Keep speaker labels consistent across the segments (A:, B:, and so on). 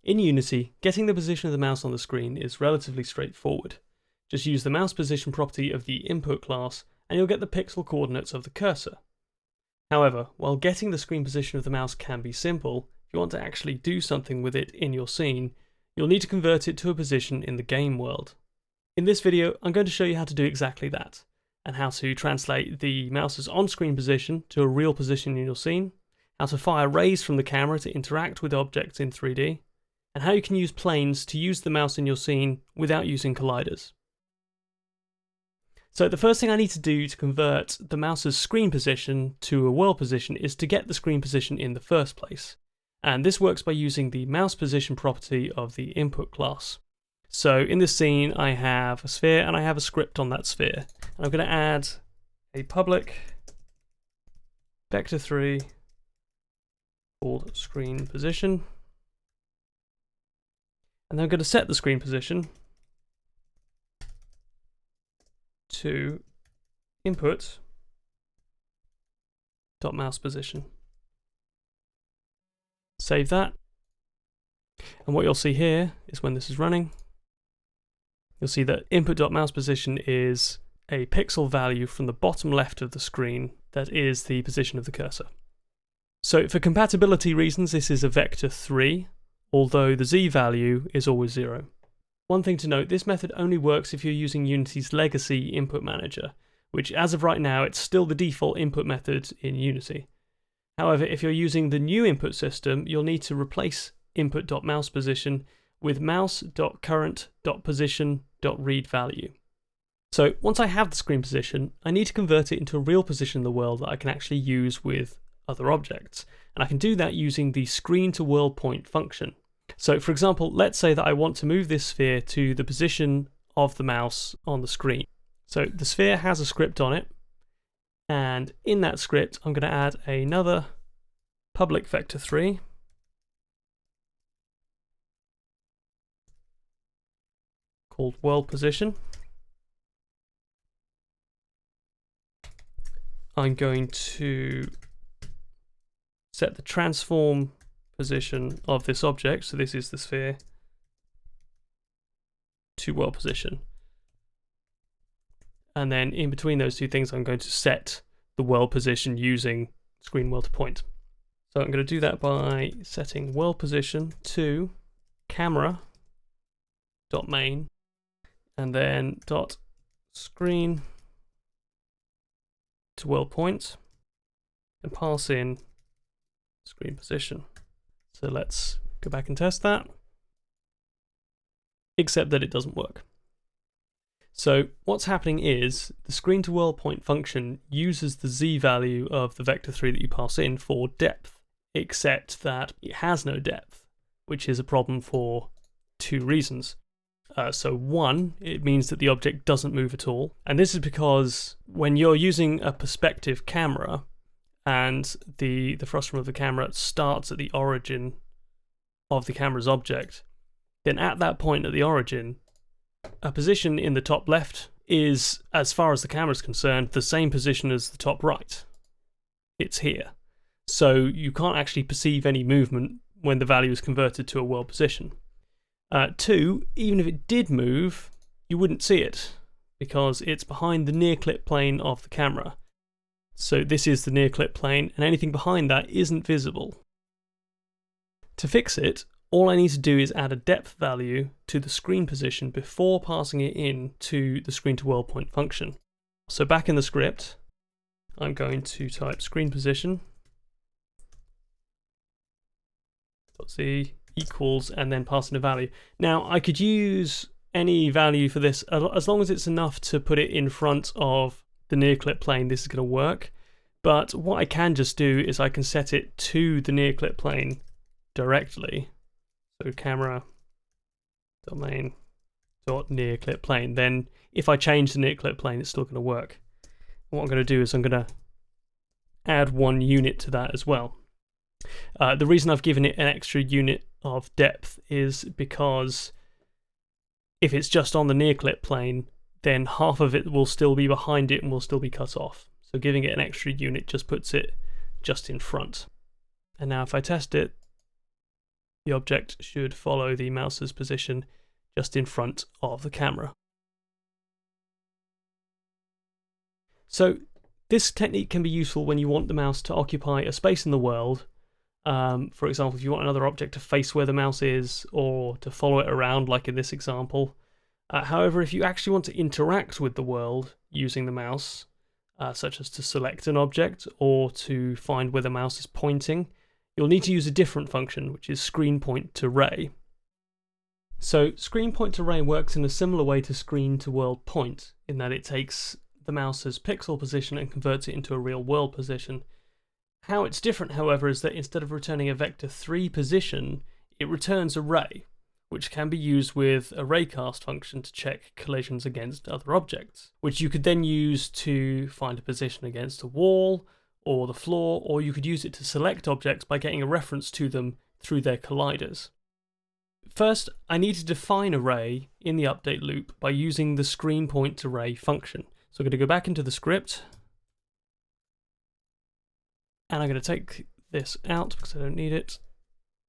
A: In Unity, getting the position of the mouse on the screen is relatively straightforward. Just use the mouse position property of the input class and you'll get the pixel coordinates of the cursor. However, while getting the screen position of the mouse can be simple, if you want to actually do something with it in your scene, you'll need to convert it to a position in the game world. In this video, I'm going to show you how to do exactly that, and how to translate the mouse's on-screen position to a real position in your scene, how to fire rays from the camera to interact with objects in 3D, and how you can use planes to use the mouse in your scene without using colliders. So the first thing I need to do to convert the mouse's screen position to a world position is to get the screen position in the first place. And this works by using the mouse position property of the input class. So in this scene I have a sphere and I have a script on that sphere. And I'm going to add a public vector3 called screen position. And then I'm going to set the screen position to Input.mousePosition. Save that. And what you'll see here is when this is running, you'll see that Input.mousePosition is a pixel value from the bottom left of the screen that is the position of the cursor. So for compatibility reasons, this is a vector 3, although the z value is always 0. One thing to note, this method only works if you're using Unity's legacy input manager, which as of right now, it's still the default input method in Unity. However, if you're using the new input system, you'll need to replace Input.mousePosition with Mouse.current.position.ReadValue. So once I have the screen position, I need to convert it into a real position in the world that I can actually use with other objects. And I can do that using the screen to world point function. So for example, let's say that I want to move this sphere to the position of the mouse on the screen. So the sphere has a script on it, and in that script I'm going to add another public vector3 called world position. I'm going to set the transform position of this object, so this is the sphere, to world position. And then in between those two things, I'm going to set the world position using screen world to point. So I'm going to do that by setting world position to camera.main and then .screen to world point and pass in screen position. So let's go back and test that, except that it doesn't work. So what's happening is the screen to world point function uses the z value of the vector3 that you pass in for depth, except that it has no depth, which is a problem for two reasons. So one, it means that the object doesn't move at all, and this is because when you're using a perspective camera, and the frustum of the camera starts at the origin of the camera's object, then at that point at the origin, a position in the top left is, as far as the camera is concerned, the same position as the top right. It's here. So you can't actually perceive any movement when the value is converted to a world position. Two, even if it did move, you wouldn't see it, because it's behind the near clip plane of the camera. So this is the near clip plane, and anything behind that isn't visible. To fix it, all I need to do is add a depth value to the screen position before passing it in to the screen to world point function. So back in the script, I'm going to type screen position .z equals and then pass in a value. Now I could use any value for this as long as it's enough to put it in front of the near clip plane. This is going to work, but what I can just do is I can set it to the near clip plane directly. So camera domain dot near clip plane. Then if I change the near clip plane, it's still going to work. What I'm going to do is I'm going to add 1 unit to that as well. The reason I've given it an extra unit of depth is because if it's just on the near clip plane, then half of it will still be behind it and will still be cut off. So giving it an extra unit just puts it just in front. And now if I test it, the object should follow the mouse's position just in front of the camera. So this technique can be useful when you want the mouse to occupy a space in the world. For example, if you want another object to face where the mouse is or to follow it around, like in this example. However, if you actually want to interact with the world using the mouse, such as to select an object or to find where the mouse is pointing, you'll need to use a different function, which is screen point to ray. So screen point to ray works in a similar way to screen to world point, in that it takes the mouse's pixel position and converts it into a real world position. How it's different, however, is that instead of returning a vector 3 position, it returns a ray, which can be used with a raycast function to check collisions against other objects, which you could then use to find a position against a wall or the floor, or you could use it to select objects by getting a reference to them through their colliders. First, I need to define a ray in the update loop by using the screen point to ray function. So I'm going to go back into the script, and I'm going to take this out because I don't need it,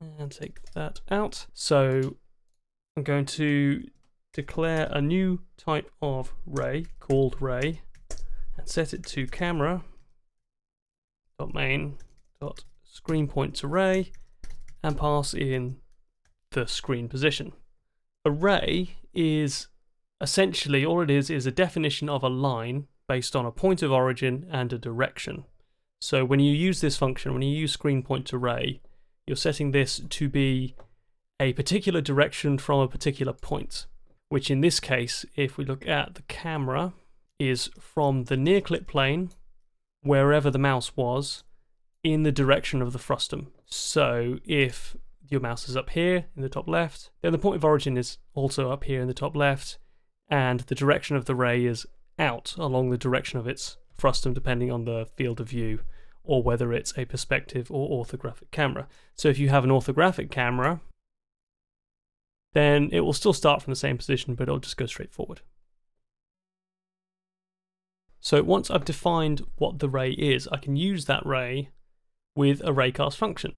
A: and take that out. So I'm going to declare a new type of ray called ray and set it to camera.main.screenPointToRay and pass in the screen position. A ray is essentially, all it is a definition of a line based on a point of origin and a direction. So when you use this function, when you use screen point to ray, you're setting this to be a particular direction from a particular point, which in this case, if we look at the camera, is from the near clip plane, wherever the mouse was, in the direction of the frustum. So if your mouse is up here in the top left, then the point of origin is also up here in the top left, and the direction of the ray is out along the direction of its frustum, depending on the field of view, or whether it's a perspective or orthographic camera. So if you have an orthographic camera, then it will still start from the same position, but it'll just go straight forward. So once I've defined what the ray is, I can use that ray with a raycast function.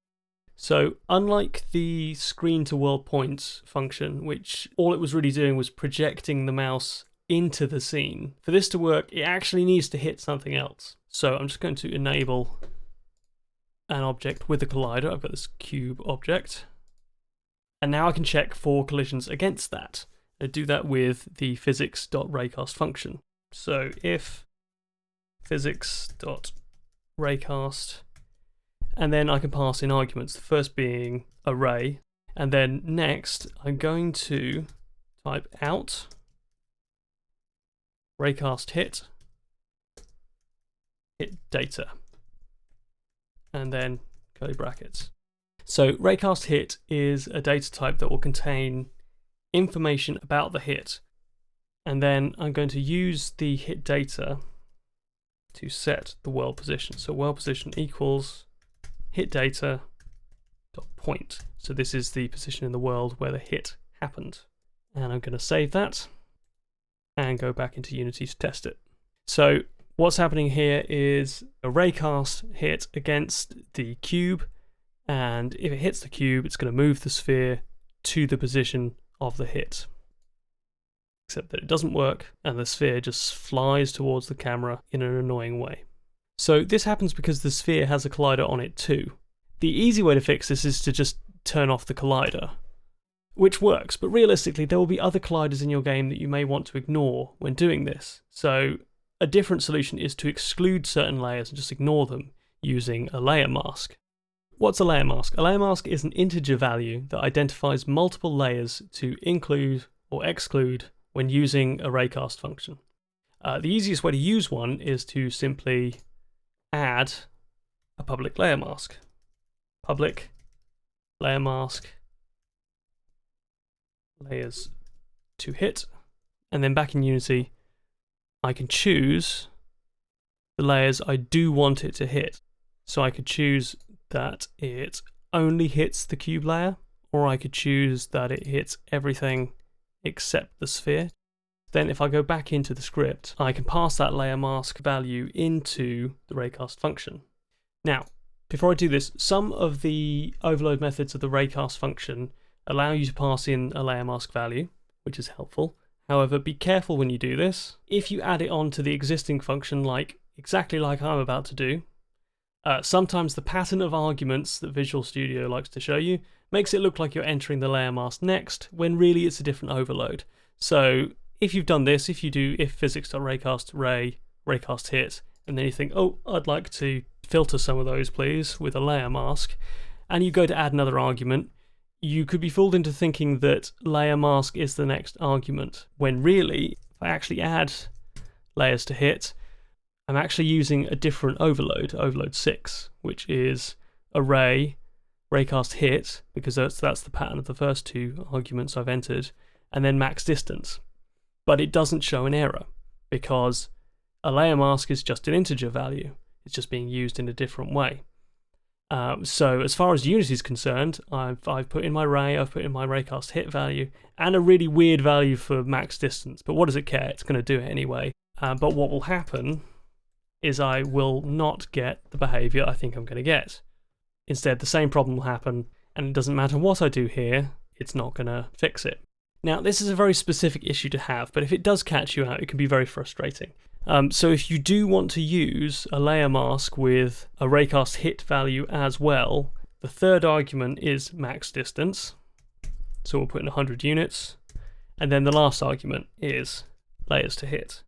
A: So unlike the screen to world point function, which all it was really doing was projecting the mouse into the scene, for this to work, it actually needs to hit something else. So I'm just going to enable an object with a collider. I've got this cube object. And now I can check for collisions against that. I do that with the physics.raycast function. So if physics.raycast, and then I can pass in arguments, the first being array, and then next I'm going to type out raycast hit data, and then curly brackets. So raycast hit is a data type that will contain information about the hit, and then I'm going to use the hit data to set the world position. So world position equals hit data dot point. So this is the position in the world where the hit happened, and I'm going to save that and go back into Unity to test it. So what's happening here is a raycast hit against the cube, and if it hits the cube, it's going to move the sphere to the position of the hit. Except that it doesn't work, and the sphere just flies towards the camera in an annoying way. So this happens because the sphere has a collider on it too. The easy way to fix this is to just turn off the collider, which works, but realistically there will be other colliders in your game that you may want to ignore when doing this. So a different solution is to exclude certain layers and just ignore them using a layer mask. What's a layer mask? A layer mask is an integer value that identifies multiple layers to include or exclude when using a raycast function. The easiest way to use one is to simply add a public layer mask. Public layer mask layers to hit, and then back in Unity I can choose the layers I do want it to hit. So I could choose that it only hits the cube layer, or I could choose that it hits everything except the sphere. Then if I go back into the script, I can pass that layer mask value into the raycast function. Now, Before I do this, some of the overload methods of the raycast function allow you to pass in a layer mask value, which is helpful. However, be careful when you do this. If you add it on to the existing function, exactly like I'm about to do, sometimes the pattern of arguments that Visual Studio likes to show you makes it look like you're entering the layer mask next, when really it's a different overload. So if you've done this, if you do if physics.raycast raycast hit, and then you think, oh, I'd like to filter some of those please with a layer mask, and you go to add another argument, you could be fooled into thinking that layer mask is the next argument, when really, if I actually add layers to hit, I'm actually using a different overload, overload 6, which is array raycast hit, because that's the pattern of the first two arguments I've entered, and then max distance. But it doesn't show an error, because a layer mask is just an integer value. It's just being used in a different way. So as far as Unity is concerned, I've put in my ray, I've put in my raycast hit value, and a really weird value for max distance. But what does it care? It's going to do it anyway. But what will happen is I will not get the behavior I think I'm going to get. Instead, the same problem will happen, and it doesn't matter what I do here, it's not going to fix it. Now, this is a very specific issue to have, but if it does catch you out, it can be very frustrating. So if you do want to use a layer mask with a raycast hit value as well, the third argument is max distance. So we'll put in 100 units. And then the last argument is layers to hit.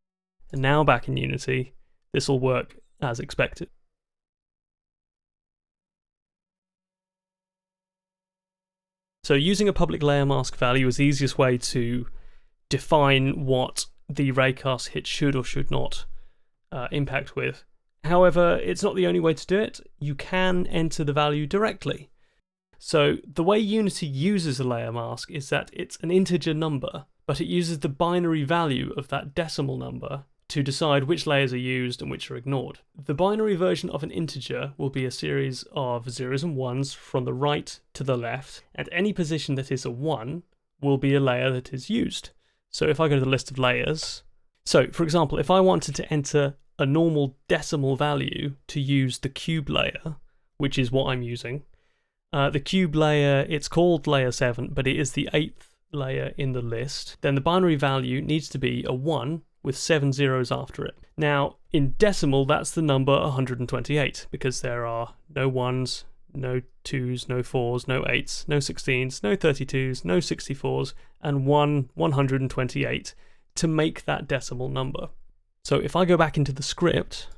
A: And now back in Unity, this will work as expected. So using a public layer mask value is the easiest way to define what the raycast hit should or should not impact with. However, it's not the only way to do it. You can enter the value directly. So the way Unity uses a layer mask is that it's an integer number, but it uses the binary value of that decimal number to decide which layers are used and which are ignored. The binary version of an integer will be a series of zeros and ones from the right to the left, and any position that is a 1 will be a layer that is used. So if I go to the list of layers, so for example, if I wanted to enter a normal decimal value to use the cube layer, which is what I'm using, the cube layer, it's called layer 7, but it is the 8th layer in the list, then the binary value needs to be a 1 with 7 zeros after it. Now, in decimal, that's the number 128, because there are no 1s, no 2s, no 4s, no 8s, no 16s, no 32s, no 64s, and 128 to make that decimal number. So if I go back into the script,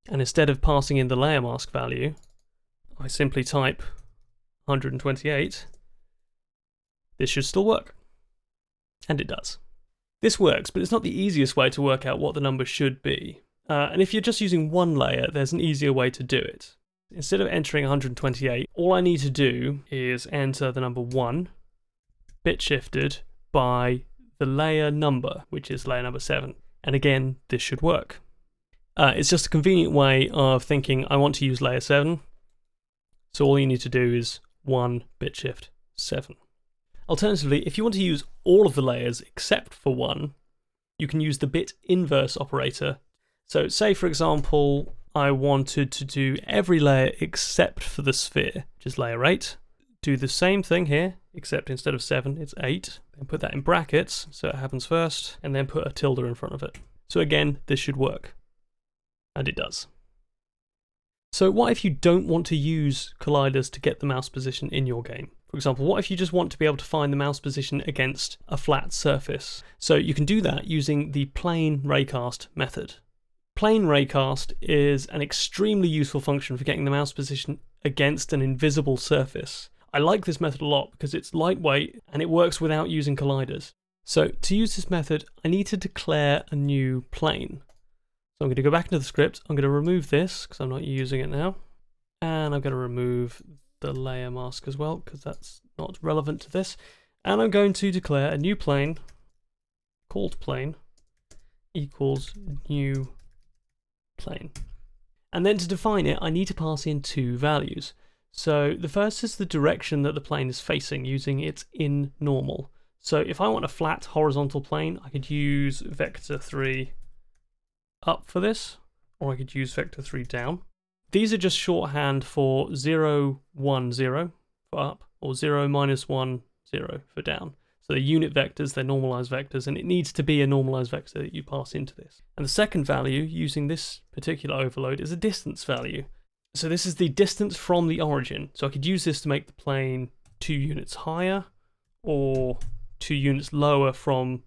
A: and instead of passing in the layer mask value, I simply type 128, this should still work. And it does. This works, but it's not the easiest way to work out what the number should be. And if you're just using one layer, there's an easier way to do it. Instead of entering 128, all I need to do is enter the number 1, bit shifted by the layer number, which is layer number 7. And again, this should work. It's just a convenient way of thinking, I want to use layer 7. So all you need to do is 1 bit shift 7. Alternatively, if you want to use all of the layers except for 1, you can use the bit inverse operator. So say, for example, I wanted to do every layer except for the sphere, which is layer 8. Do the same thing here, except instead of 7, it's 8. Then put that in brackets, so it happens first, and then put a tilde in front of it. So again, this should work. And it does. So what if you don't want to use colliders to get the mouse position in your game? For example, what if you just want to be able to find the mouse position against a flat surface? So you can do that using the plane raycast method. Plane raycast is an extremely useful function for getting the mouse position against an invisible surface. I like this method a lot because it's lightweight and it works without using colliders. So to use this method, I need to declare a new plane. So I'm going to go back into the script, I'm going to remove this because I'm not using it now, and I'm going to remove the layer mask as well because that's not relevant to this, and I'm going to declare a new plane called plane equals new plane. And then to define it, I need to pass in 2 values. So the first is the direction that the plane is facing using its in normal. So if I want a flat horizontal plane, I could use vector 3 up for this, or I could use vector 3 down. these are just shorthand for 0, 1, 0 for up, or 0, -1, 0 for down. So they're unit vectors, they're normalized vectors, and it needs to be a normalized vector that you pass into this. And the second value, using this particular overload, is a distance value. So this is the distance from the origin. So I could use this to make the plane 2 units higher, or 2 units lower from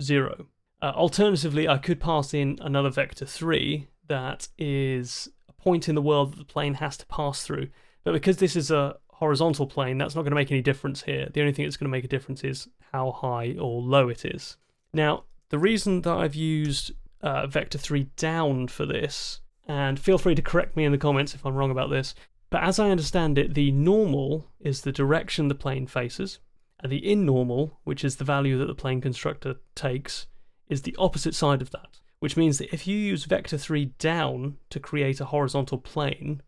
A: 0. Alternatively, I could pass in another vector 3 that is a point in the world that the plane has to pass through. But because this is a horizontal plane, that's not going to make any difference here. The only thing that's going to make a difference is how high or low it is. Now, the reason that I've used vector 3 down for this, and feel free to correct me in the comments if I'm wrong about this, but as I understand it, the normal is the direction the plane faces, and the in-normal, which is the value that the plane constructor takes, is the opposite side of that, which means that if you use vector 3 down to create a horizontal plane,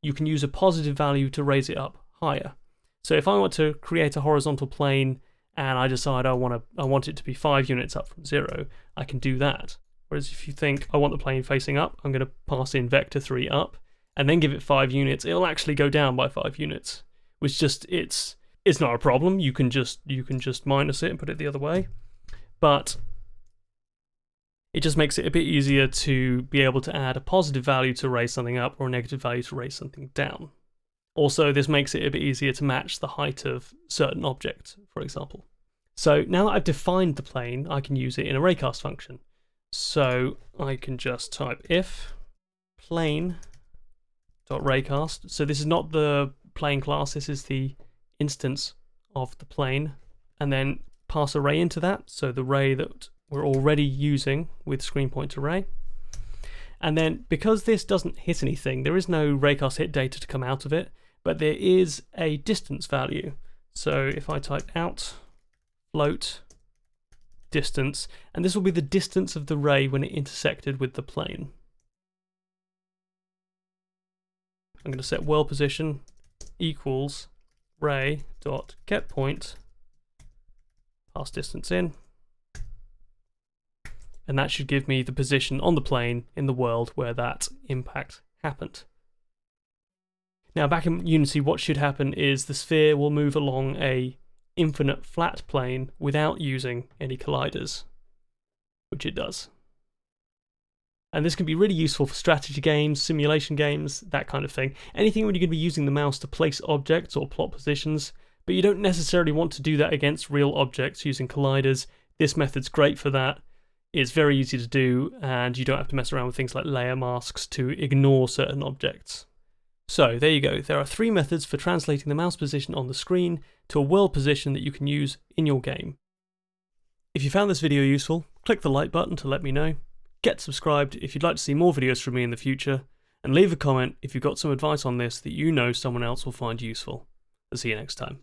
A: you can use a positive value to raise it up higher. So if I want to create a horizontal plane and I decide I want it to be 5 units up from 0, I can do that. Whereas if you think I want the plane facing up, I'm going to pass in vector 3 up and then give it 5 units, it'll actually go down by 5 units, which just it's not a problem. You can just minus it and put it the other way, but it just makes it a bit easier to be able to add a positive value to raise something up or a negative value to raise something down. Also, this makes it a bit easier to match the height of certain objects, for example. So now that I've defined the plane, I can use it in a raycast function. So I can just type if plane.raycast. So this is not the plane class, this is the instance of the plane, and then pass a ray into that, so the ray that we're already using with screen pointer ray. And then because this doesn't hit anything, there is no raycast hit data to come out of it, but there is a distance value. So if I type out float distance, and this will be the distance of the ray when it intersected with the plane. I'm going to set world position equals ray.getPoint, pass distance in, and that should give me the position on the plane in the world where that impact happened. Now back in Unity, what should happen is the sphere will move along a infinite flat plane without using any colliders, which it does. And this can be really useful for strategy games, simulation games, that kind of thing. Anything when you're going to be using the mouse to place objects or plot positions, but you don't necessarily want to do that against real objects using colliders. This method's great for that. It's very easy to do, and you don't have to mess around with things like layer masks to ignore certain objects. So there you go. There are 3 methods for translating the mouse position on the screen to a world position that you can use in your game. If you found this video useful, click the like button to let me know. Get subscribed if you'd like to see more videos from me in the future, and leave a comment if you've got some advice on this that you know someone else will find useful. I'll see you next time.